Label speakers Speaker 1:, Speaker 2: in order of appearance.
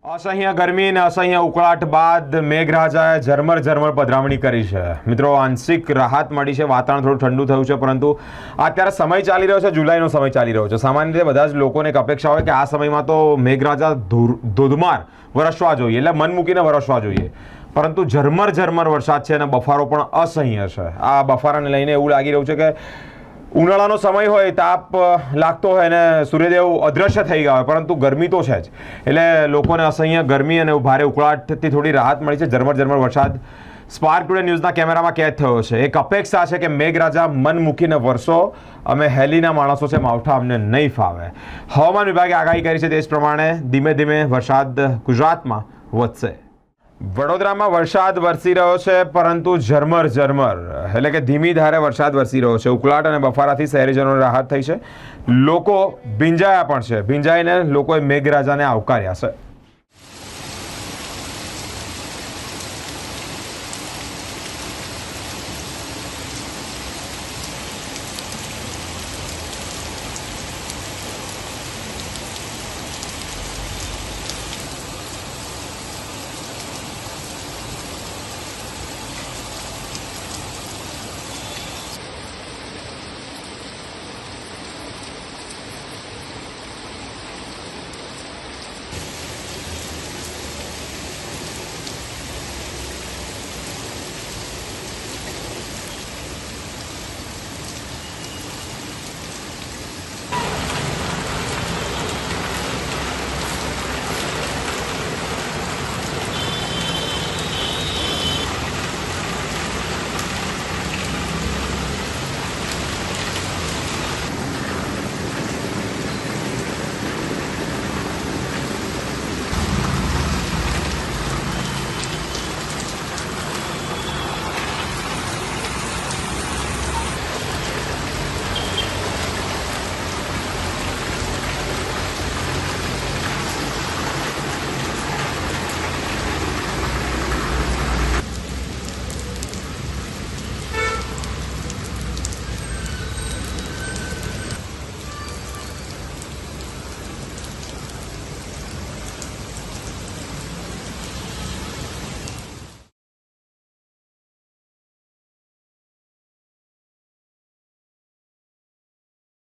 Speaker 1: असह्य गरमी અને અસહ્ય ઉકળાટ બાદ મેઘરાજાએ ઝરમર પધરામણી કરી છે। મિત્રો, આંશિક રાહત મળી છે, વાતાવરણ થોડું ઠંડુ થયું છે, પરંતુ અત્યારે સમય ચાલી રહ્યો છે, જુલાઈનો સમય ચાલી રહ્યો છે। સામાન્ય રીતે બધા જ લોકોને એક અપેક્ષા હોય કે આ સમયમાં તો મેઘરાજા ધોધમાર વરસવા જોઈએ, એટલે મન મૂકીને વરસવા જોઈએ, પરંતુ ઝરમર વરસાદ છે અને બફારો પણ અસહ્ય છે। આ બફારાને લઈને એવું લાગી રહ્યું છે કે ઉનાળાનો સમય હોય, તાપ લાગતો હોય અને સૂર્યદેવ અદૃશ્ય થઈ ગયા હોય, પરંતુ ગરમી તો છે જ, એટલે લોકોને અસહ્ય ગરમી અને ભારે ઉકળાટથી થોડી રાહત મળી છે। ઝરમર વરસાદ સ્પાર્ક ટુડે ન્યૂઝના કેમેરામાં કેદ થયો છે। એક અપેક્ષા છે કે મેઘરાજા મન મૂકીને વરસો, અમે હેલીના માણસો છે, માવઠા અમને નહીં ફાવે। હવામાન વિભાગે આગાહી કરી છે તે જ પ્રમાણે ધીમે ધીમે વરસાદ ગુજરાતમાં વધશે। વડોદરામાં વરસાદ વરસી રહ્યો છે, પરંતુ ઝરમર એટલે કે ધીમી ધારે વરસાદ વરસી રહ્યો છે। ઉકળાટ અને બફારાથી શહેરીજનોને રાહત થઈ છે, લોકો ભીંજાયા પણ છે, ભીંજાઈને લોકોએ મેઘરાજાને આવકાર્યા છે।